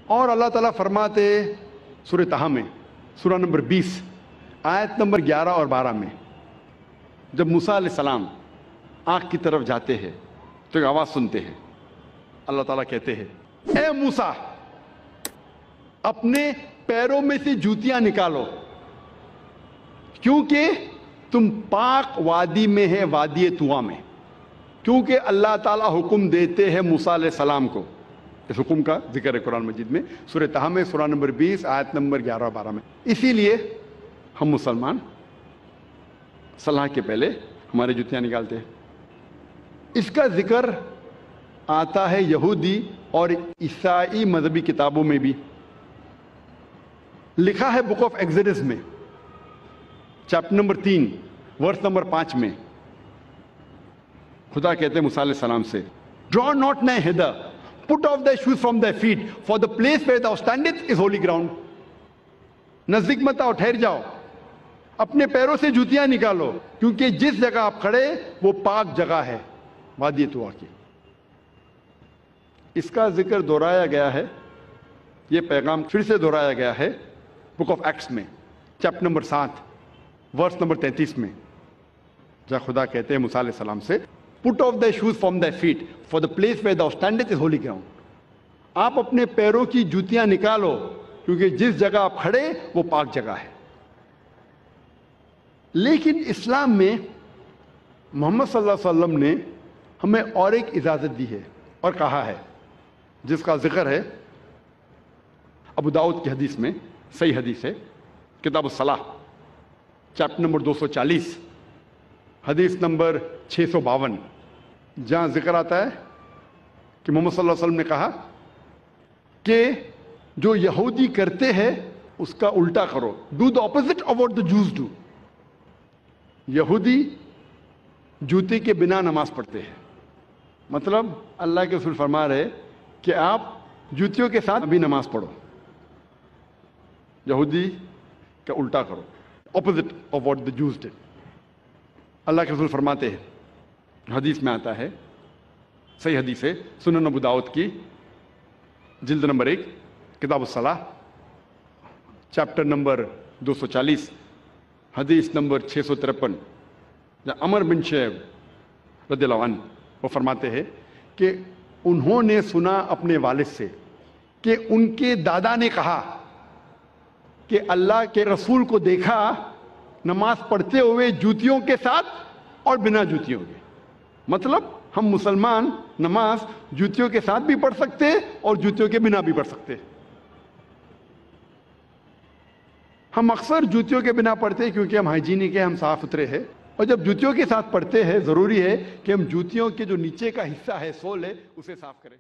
اور اللہ تعالیٰ فرماتے سورہ طہ میں سورہ نمبر 20 آیت نمبر 11 اور 12 میں، جب موسیٰ علیہ السلام آنکھ کی طرف جاتے ہیں تو ایک آواز سنتے ہیں، اللہ تعالیٰ کہتے ہیں اے موسیٰ اپنے پیروں میں سے جوتیاں نکالو کیونکہ تم پاک وادی میں ہے، وادی طویٰ میں، کیونکہ اللہ تعالیٰ حکم دیتے ہیں موسیٰ علیہ السلام کو۔ اس حکم کا ذکر ہے قرآن مجید میں سورہ طہ میں سورہ نمبر 20 آیت نمبر 11 اور 12 میں۔ اسی لیے ہم مسلمان صلاح کے پہلے ہماری جوتیاں نکالتے ہیں۔ اس کا ذکر آتا ہے یہودی اور عیسائی مذہبی کتابوں میں بھی۔ لکھا ہے بک آف ایگزڈس میں چیپٹر نمبر 3 ورس نمبر 5 میں، خدا کہتے ہیں موسیٰ علیہ السلام سے draw not nigh hither, put off thy shoes from thy feet, for the place where thou standest is holy ground۔ نزدیک مت آؤ، ٹھہر جاؤ، اپنے پیروں سے جوتیاں نکالو کیونکہ جس جگہ آپ کھڑے وہ پاک جگہ ہے، وادی طویٰ کی۔ اس کا ذکر دہرایا گیا ہے، یہ پیغام پھر سے دہرایا گیا ہے بک آف ایکٹس میں چیپٹر نمبر 7 ورس نمبر 33 میں، جہاں خدا کہتے ہیں موسیٰ علیہ السلام سے put off thy shoes from thy feet, for the place where thou standest is holy ground۔ آپ اپنے پیروں کی جوتیاں نکالو کیونکہ جس جگہ آپ کھڑے وہ پاک جگہ ہے۔ لیکن اسلام میں محمد صلی اللہ علیہ وسلم نے ہمیں اور ایک اجازت دی ہے اور کہا ہے، جس کا ذکر ہے ابو داؤد کی حدیث میں، صحیح حدیث ہے، کتاب الصلاح چیپٹر نمبر 240 حدیث نمبر 652، جہاں ذکر آتا ہے کہ محمد صلی اللہ علیہ وسلم نے کہا کہ جو یہودی کرتے ہیں اس کا الٹا کرو، do the opposite of what the Jews do۔ یہودی جوتے کے بنا نماز پڑھتے ہیں، مطلب اللہ کے رسول فرما رہے کہ آپ جوتیوں کے ساتھ بھی نماز پڑھو، یہودی کا الٹا کرو، opposite of what the Jews did۔ اللہ کے رسول فرماتے ہیں، حدیث میں آتا ہے، صحیح حدیث ہے، سنن ابو داؤد کی جلد نمبر 1 کتاب الصلاح چیپٹر نمبر 240 حدیث نمبر 653، جہاں عمر بن شعیب رضی اللہ عنہ وہ فرماتے ہیں کہ انہوں نے سنا اپنے والد سے کہ ان کے دادا نے کہا کہ اللہ کے رسول کو دیکھا نماز پڑھتے ہوئے جوتیوں کے ساتھ اور بنا جوتیوں کے۔ مطلب ہم مسلمان نماز جوتیوں کے ساتھ بھی پڑھ سکتے اور جوتیوں کے بنا بھی پڑھ سکتے۔ ہم اکثر جوتیوں کے بنا پڑھتے ہیں کیونکہ ہم ہائیجینک ہیں، ہم صاف ستھرے ہیں، اور جب جوتیوں کے ساتھ پڑھتے ہیں ضروری ہے کہ ہم جوتیوں کے جو نیچے کا حصہ ہے، سول ہے، اسے صاف کریں۔